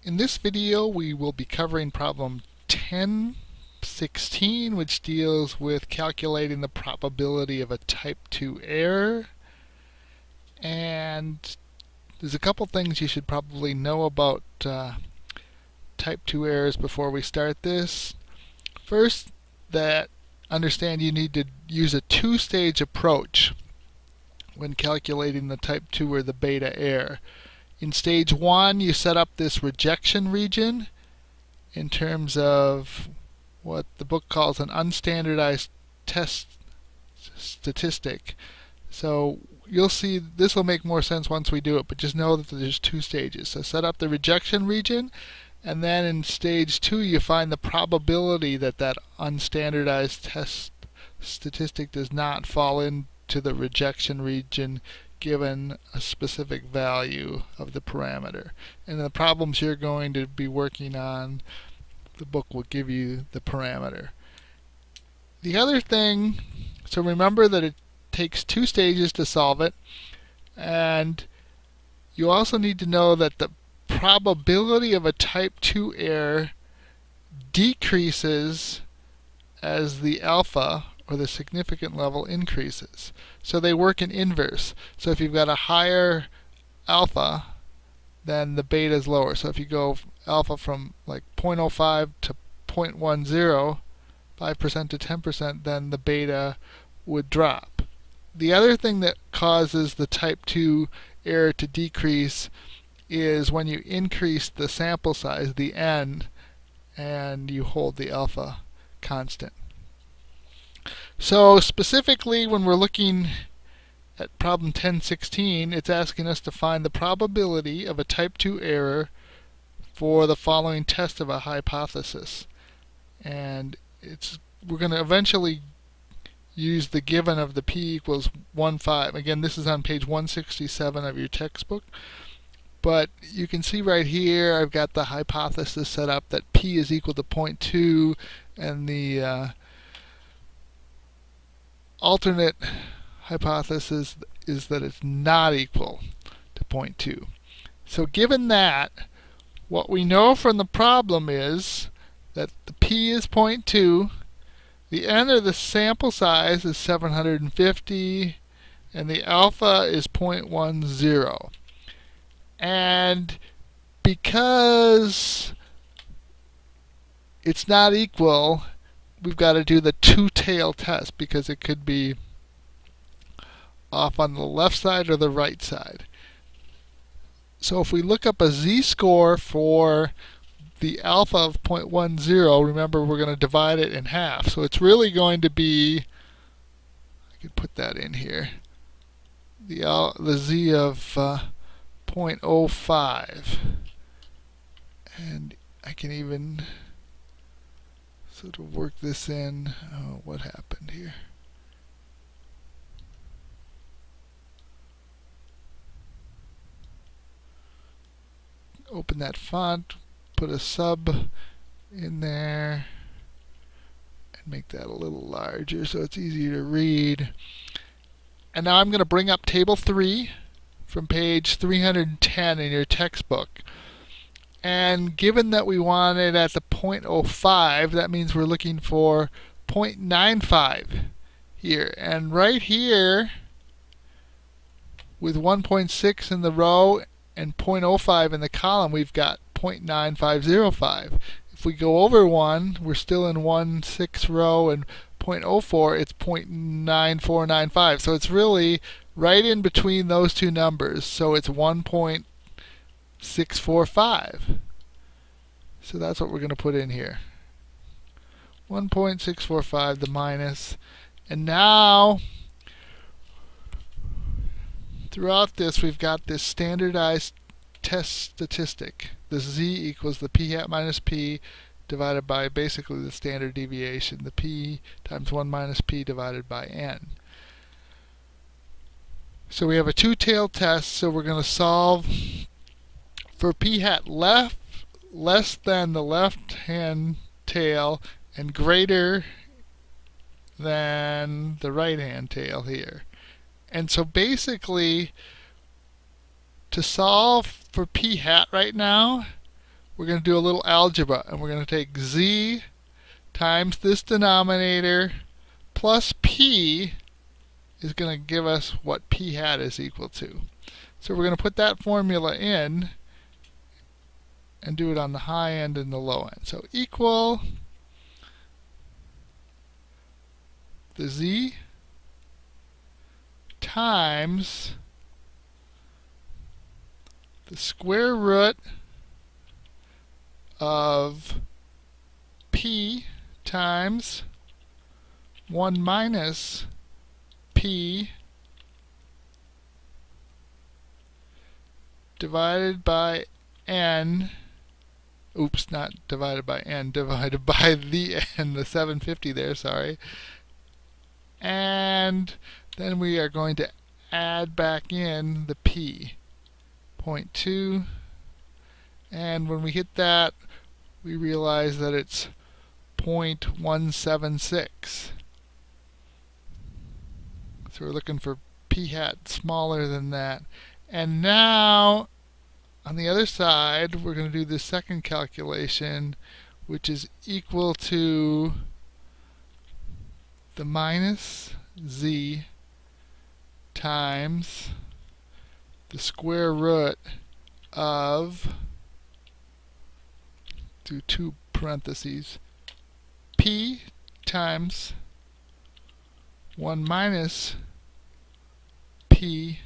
In this video we will be covering problem 1016, which deals with calculating the probability of a type 2 error. And there's a couple things you should probably know about type 2 errors before we start this. First, that understand you need to use a two-stage approach when calculating the type 2 or the beta error. In stage 1, you set up this rejection region in terms of what the book calls an unstandardized test statistic. So you'll see this will make more sense once we do it, but just know that there's two stages. So set up the rejection region, and then in stage 2 you find the probability that that unstandardized test statistic does not fall into the rejection region given a specific value of the parameter. And the problems you're going to be working on, the book will give you the parameter. The other thing, so remember that it takes two stages to solve it, and you also need to know that the probability of a type 2 error decreases as the alpha or the significant level increases. So they work in inverse. So if you've got a higher alpha, then the beta is lower. So if you go alpha from like 0.05 to 0.10, 5% to 10%, then the beta would drop. The other thing that causes the type 2 error to decrease is when you increase the sample size, the n, and you hold the alpha constant. So specifically when we're looking at problem 1016, it's asking us to find the probability of a type 2 error for the following test of a hypothesis. And we're going to eventually use the given of the p equals 1,5. Again, this is on page 167 of your textbook. But you can see right here I've got the hypothesis set up that p is equal to 0.2, and the alternate hypothesis is that it's not equal to 0.2. So given that, what we know from the problem is that the p is 0.2, the n of the sample size is 750, and the alpha is 0.10. And because it's not equal, we've got to do the two-tail test, because it could be off on the left side or the right side. So if we look up a z-score for the alpha of 0.10, remember we're going to divide it in half. So it's really going to be, I could put that in here, the z of 0.05. And I can even sort of work this in. Oh, what happened here? Open that font, put a sub in there, and make that a little larger so it's easier to read. And now I'm going to bring up table 3 from page 310 in your textbook. And given that we want it at the 0.05, that means we're looking for 0.95 here. And right here, with 1.6 in the row and 0.05 in the column, we've got 0.9505. If we go over 1, we're still in 1/6 row, and 0.04, it's 0.9495. So it's really right in between those two numbers. So it's 1.645. So that's what we're going to put in here. 1.645, the minus. And now, throughout this, we've got this standardized test statistic. The z equals the p hat minus p divided by basically the standard deviation, the p times 1 minus p divided by n. So we have a two-tailed test, so we're going to solve for p hat less than the left-hand tail and greater than the right-hand tail here. And so basically, to solve for p hat right now, we're going to do a little algebra, and we're going to take z times this denominator plus p is going to give us what p hat is equal to. So we're going to put that formula in and do it on the high end and the low end. So equal the z times the square root of p times 1 minus p divided by n. Oops, not divided by n, divided by the n, the 750 there, sorry. And then we are going to add back in the p, 0.2, and when we hit that, we realize that it's 0.176. So we're looking for p hat smaller than that. And now, on the other side, we're going to do the second calculation, which is equal to the minus z times the square root of, do two parentheses, p times 1 minus p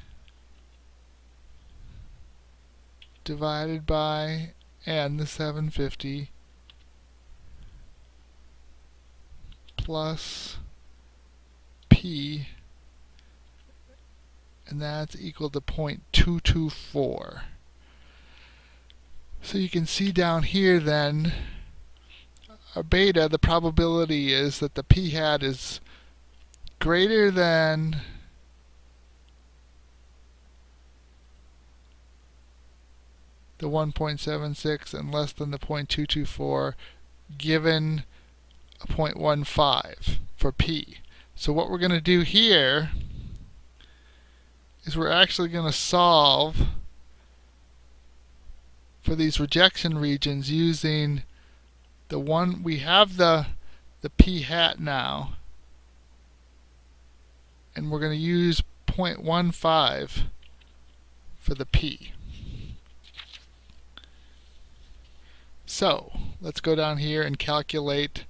divided by n, the 750, plus p, and that's equal to 0.224. So you can see down here then, our beta, the probability is that the p hat is greater than the 1.76 and less than the 0.224, given a 0.15 for p. So what we're going to do here is we're actually going to solve for these rejection regions using the one, we have the p hat now, and we're going to use 0.15 for the p. So let's go down here and calculate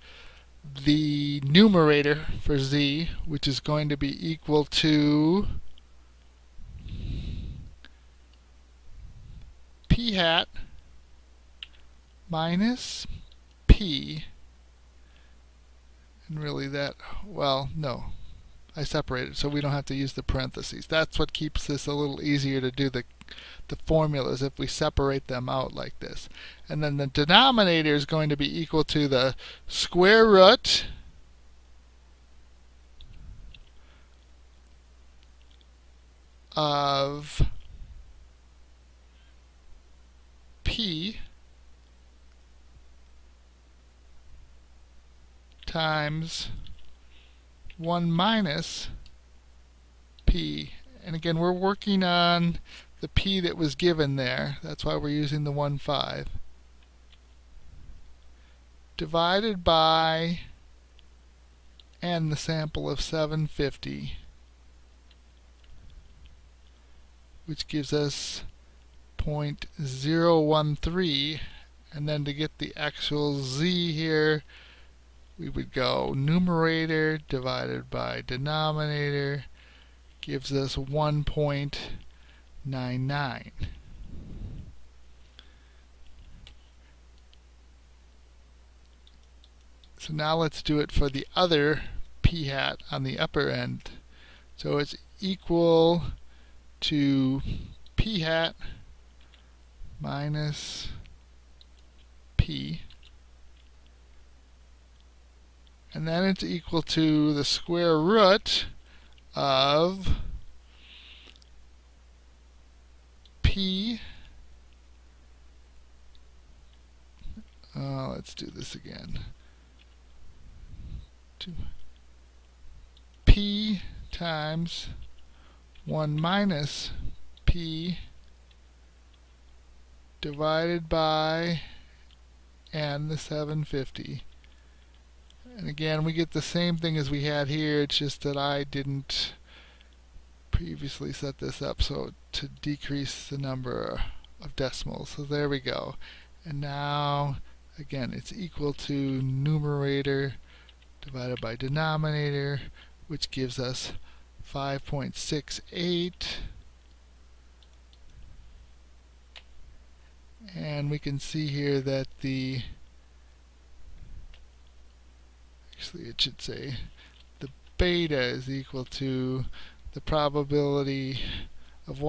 the numerator for z, which is going to be equal to p hat minus p, and really that, well, no, I separated so we don't have to use the parentheses. That's what keeps this a little easier to do the formulas if we separate them out like this. And then the denominator is going to be equal to the square root of p times 1 minus p. And again, we're working on the p that was given there. That's why we're using the 1.5. Divided by n, the sample of 750, which gives us 0.013. And then to get the actual z here, we would go numerator divided by denominator, gives us 1.99. So now let's do it for the other p hat on the upper end. So it's equal to p hat minus p, and then it's equal to the square root of p, let's do this again, p times 1 minus p divided by, and the 750. And again, we get the same thing as we had here, it's just that I didn't previously set this up so to decrease the number of decimals. So there we go. And now, again, it's equal to numerator divided by denominator, which gives us 5.68. And we can see here that actually it should say the beta is equal to the probability of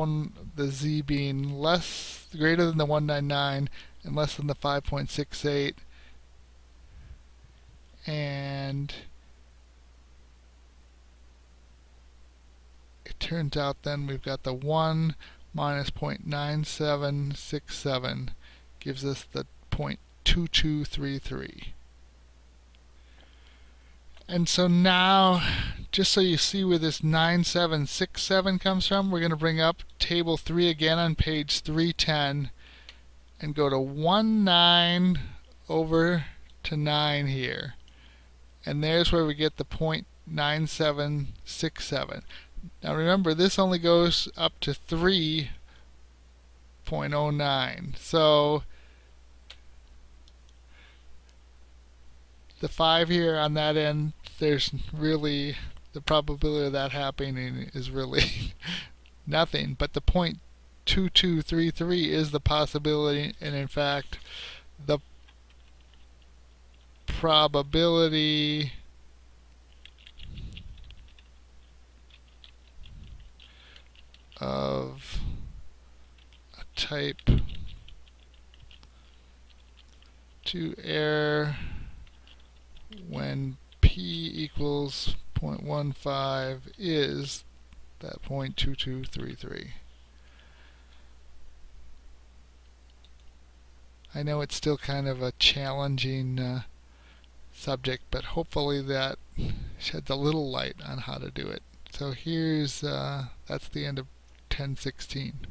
the z being greater than the 199 and less than the 5.68, and it turns out then we've got the 1 minus 0.9767 gives us the 0.2233. And so now, just so you see where this 9767 comes from, we're going to bring up table 3 again on page 310 and go to 19 over to 9 here. And there's where we get the 0.9767. Now remember, this only goes up to 3.09. So the 5 here on that end, there's really, the probability of that happening is really nothing. But the 0.2233 is the possibility, and in fact, the probability of a type 2 error when p equals 0.15 is that 0.2233. I know it's still kind of a challenging subject, but hopefully that sheds a little light on how to do it. So here's that's the end of 1016.